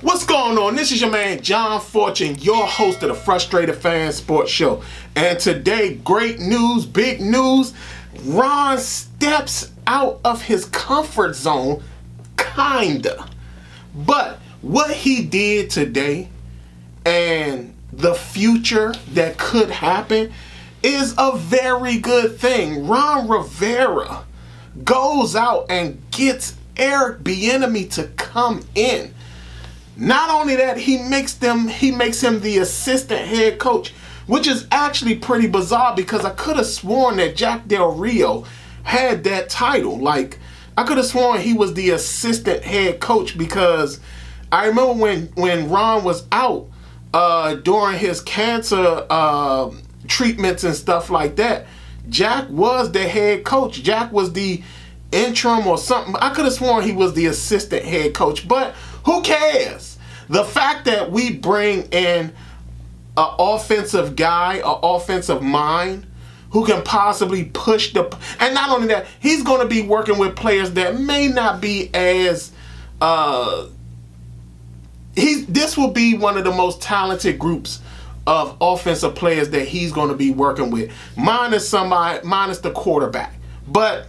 What's going on? This is your man John Fortune, your host of the Frustrated Fan Sports Show. And today, great news, big news. Ron steps out of his comfort zone, kinda. But what he did today and the future that could happen is a very good thing. Ron Rivera goes out and gets Eric Bieniemy to come in. Not only that, he makes him the assistant head coach, which is actually pretty bizarre because I could have sworn that Jack Del Rio had that title. Like, I could have sworn he was the assistant head coach because I remember when Ron was out during his cancer treatments and stuff like that, Jack was the head coach. Jack was the interim or something. I could have sworn he was the assistant head coach, but who cares? The fact that we bring in an offensive guy, an offensive mind who can possibly push and not only that, he's going to be working with players that may not be as this will be one of the most talented groups of offensive players that he's going to be working with, minus the quarterback. But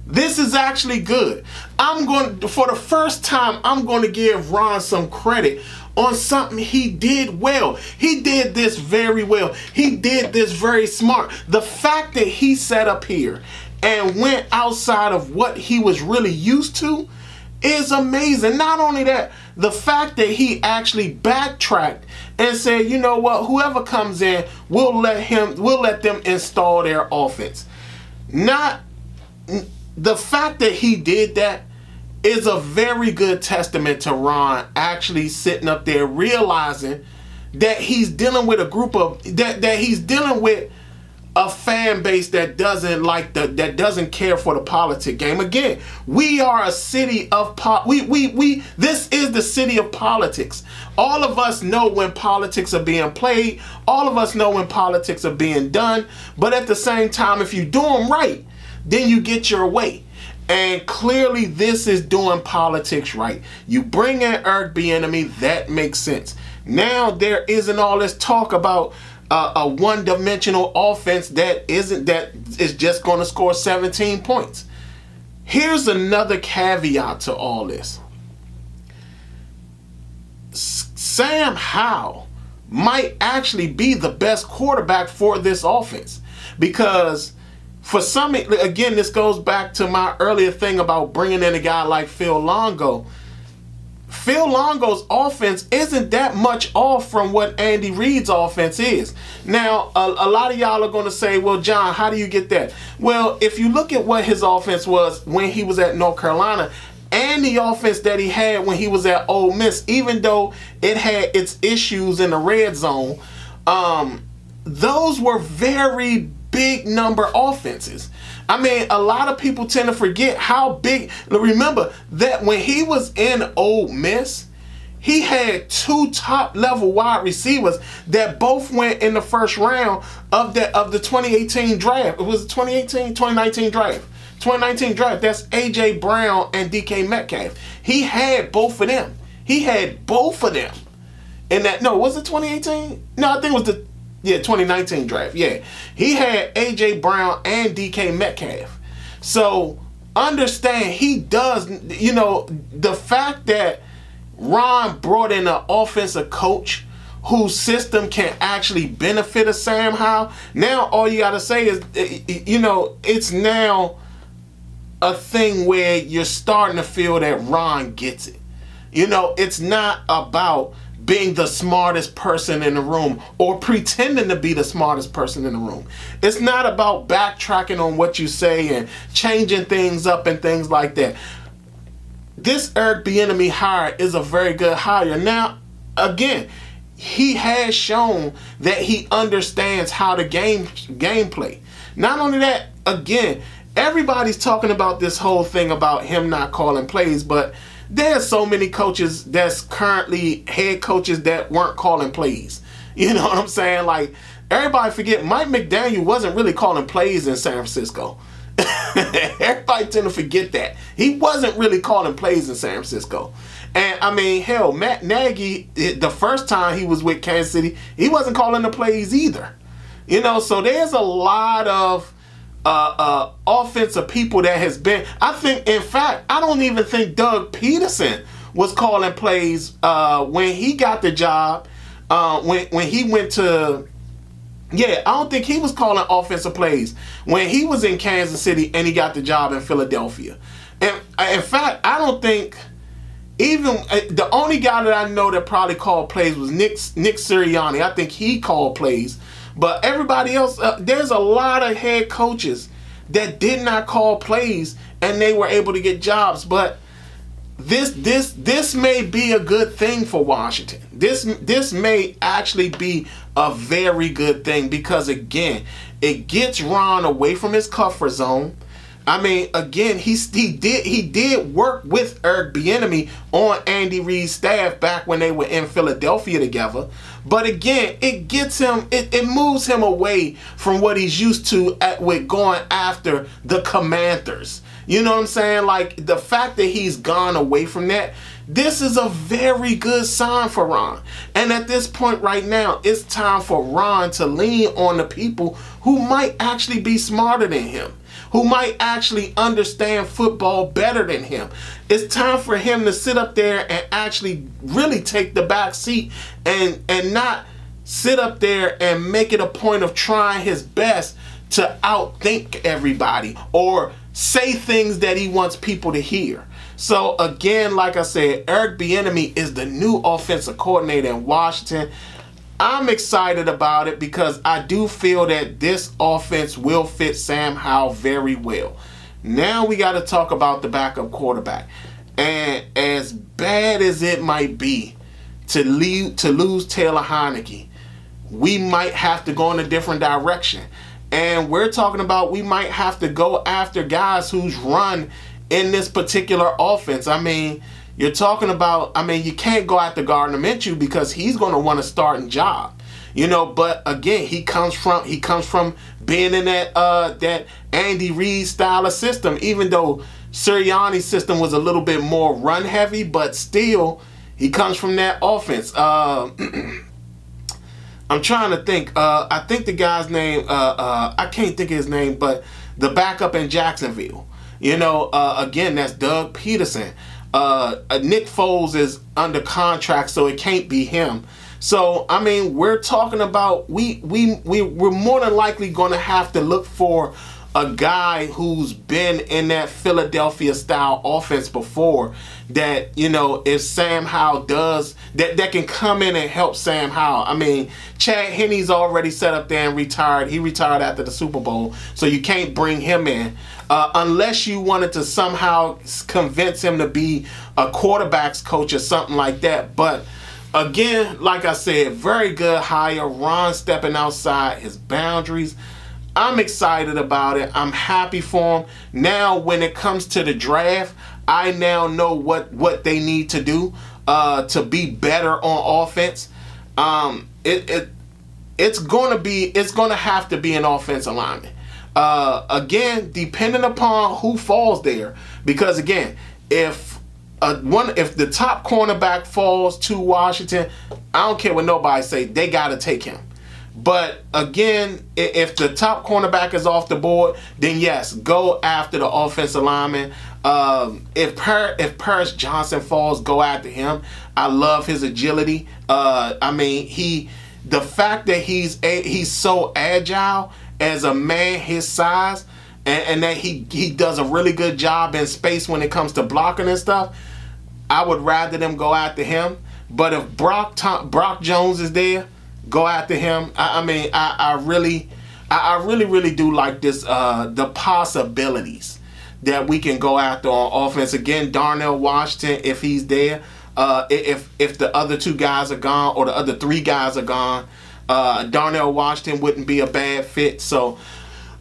this is actually good. For the first time, I'm going to give Ron some credit on something he did well. He did this very well. He did this very smart. The fact that he sat up here and went outside of what he was really used to is amazing. Not only that, the fact that he actually backtracked and said, you know what, whoever comes in, we'll let them install their offense. The fact that he did that is a very good testament to Ron actually sitting up there realizing that he's dealing with a group of that he's dealing with a fan base that doesn't care for the politic game. Again, we are a city of this is the city of politics. All of us know when politics are being played. All of us know when politics are being done. But at the same time, if you do them right, then you get your way. And clearly this is doing politics right. You bring in Eric Bieniemy, that makes sense. Now there isn't all this talk about a one-dimensional offense that is just going to score 17 points. Here's another caveat to all this. Sam Howell might actually be the best quarterback for this offense because for some, again, this goes back to my earlier thing about bringing in a guy like Phil Longo. Phil Longo's offense isn't that much off from what Andy Reid's offense is. Now, a lot of y'all are going to say, well, John, how do you get that? Well, if you look at what his offense was when he was at North Carolina and the offense that he had when he was at Ole Miss, even though it had its issues in the red zone, those were very big number offenses. I mean, a lot of people tend to forget how big. Remember that when he was in Ole Miss, he had two top-level wide receivers that both went in the first round of the 2018 draft. It was the 2019 draft. 2019 draft. That's A.J. Brown and DK Metcalf. He had both of them. In that, no, was it 2018? No, I think it was the 2019 draft. Yeah. He had A.J. Brown and DK Metcalf. So understand he does, the fact that Ron brought in an offensive coach whose system can actually benefit a Sam Howell. Now all you got to say is, it's now a thing where you're starting to feel that Ron gets it. It's not about being the smartest person in the room or pretending to be the smartest person in the room. It's not about backtracking on what you say and changing things up and things like that. This Eric Bieniemy hire is a very good hire. Now, again, he has shown that he understands how to gameplay. Not only that, again, everybody's talking about this whole thing about him not calling plays, but there's so many coaches that's currently head coaches that weren't calling plays. You know what I'm saying? Like, everybody forget Mike McDaniel wasn't really calling plays in San Francisco. Everybody tend to forget that. He wasn't really calling plays in San Francisco. And I mean, hell, Matt Nagy, the first time he was with Kansas City, he wasn't calling the plays either. You know, so there's a lot of offensive people that has been. I think, in fact, I don't even think Doug Peterson was calling plays when he got the job. When he went to, I don't think he was calling offensive plays when he was in Kansas City and he got the job in Philadelphia. And in fact, I don't think even the only guy that I know that probably called plays was Nick Sirianni. I think he called plays. But everybody else, there's a lot of head coaches that did not call plays and they were able to get jobs. But this may be a good thing for Washington. This may actually be a very good thing because, again, it gets Ron away from his comfort zone. I mean, again, he did work with Eric Bieniemy on Andy Reid's staff back when they were in Philadelphia together. But again, it gets him, it moves him away from what he's used to with going after the Commanders. You know what I'm saying? Like, the fact that he's gone away from that, this is a very good sign for Ron. And at this point right now, it's time for Ron to lean on the people who might actually be smarter than him, who might actually understand football better than him. It's time for him to sit up there and actually really take the back seat and not sit up there and make it a point of trying his best to outthink everybody or say things that he wants people to hear. So again, like I said, Eric Bieniemy is the new offensive coordinator in Washington. I'm excited about it because I do feel that this offense will fit Sam Howell very well. Now we got to talk about the backup quarterback. And as bad as it might be to lose Taylor Heinicke, we might have to go in a different direction. And we're talking about we might have to go after guys who's run in this particular offense. I mean, you're talking about, you can't go after Gardner Minshew because he's going to want a starting job. You know, but again, he comes from being in that Andy Reid style of system, even though Sirianni's system was a little bit more run heavy, but still he comes from that offense. I'm trying to think. I think the guy's name, I can't think of his name, but the backup in Jacksonville. You know, again, that's Doug Peterson. Nick Foles is under contract, so it can't be him. So, we're talking about we're more than likely going to have to look for a guy who's been in that Philadelphia style offense before, that, you know, if Sam Howell does, that can come in and help Sam Howell. Chad Henne's already set up there and retired. He retired after the Super Bowl, so you can't bring him in. Unless you wanted to somehow convince him to be a quarterback's coach or something like that. But again, like I said, very good hire. Ron stepping outside his boundaries. I'm excited about it. I'm happy for him. Now, when it comes to the draft, I now know what they need to do to be better on offense. It's going to have to be an offensive lineman. Again, depending upon who falls there, because again, if the top cornerback falls to Washington, I don't care what nobody say, they got to take him. But again, if the top cornerback is off the board, then yes, go after the offensive lineman. If Paris Johnson falls, go after him. I love his agility. The fact that he's so agile as a man his size, and that he does a really good job in space when it comes to blocking and stuff, I would rather them go after him. But if Brock Jones is there, go after him. I really do like this, the possibilities that we can go after on offense. Again, Darnell Washington, if he's there, if the other 2 guys are gone or the other 3 guys are gone. Darnell Washington wouldn't be a bad fit. So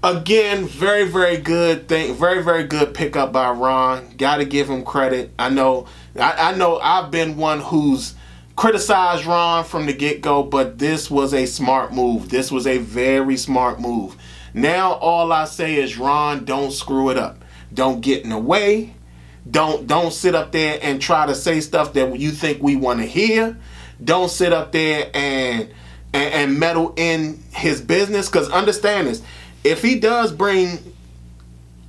again, very, very good thing. Very, very good pickup by Ron. Got to give him credit. I know I've been one who's criticized Ron from the get-go, but this was a smart move. This was a very smart move. Now all I say is, Ron, don't screw it up. Don't get in the way. Don't sit up there and try to say stuff that you think we want to hear. Don't sit up there and meddle in his business. Because understand this, if he does bring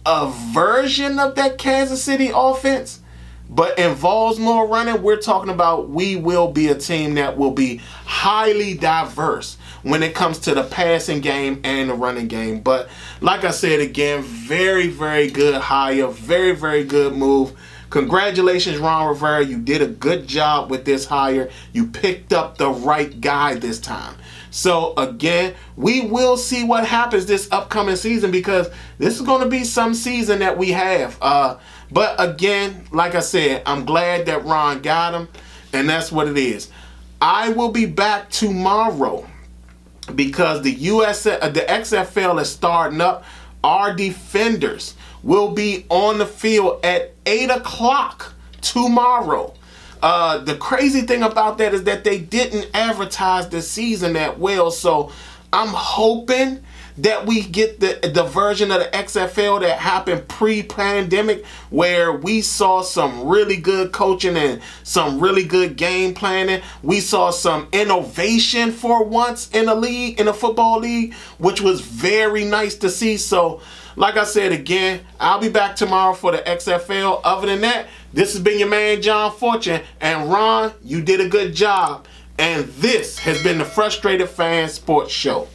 a version of that Kansas City offense, but involves more running, we're talking about we will be a team that will be highly diverse when it comes to the passing game and the running game. But like I said again, very, very good hire. Very, very good move. Congratulations, Ron Rivera. You did a good job with this hire. You picked up the right guy this time. So again, we will see what happens this upcoming season, because this is going to be some season that we have. But again, like I said, I'm glad that Ron got him, and that's what it is. I will be back tomorrow because the XFL is starting up. Our defenders will be on the field at 8 o'clock tomorrow. The crazy thing about that is that they didn't advertise the season that well, so I'm hoping that we get the version of the XFL that happened pre-pandemic, where we saw some really good coaching and some really good game planning. We saw some innovation for once in a league, in a football league, which was very nice to see. So like I said again, I'll be back tomorrow for the XFL. Other than that, this has been your man John Fortune, and Ron, you did a good job. And this has been the Frustrated Fan Sports Show.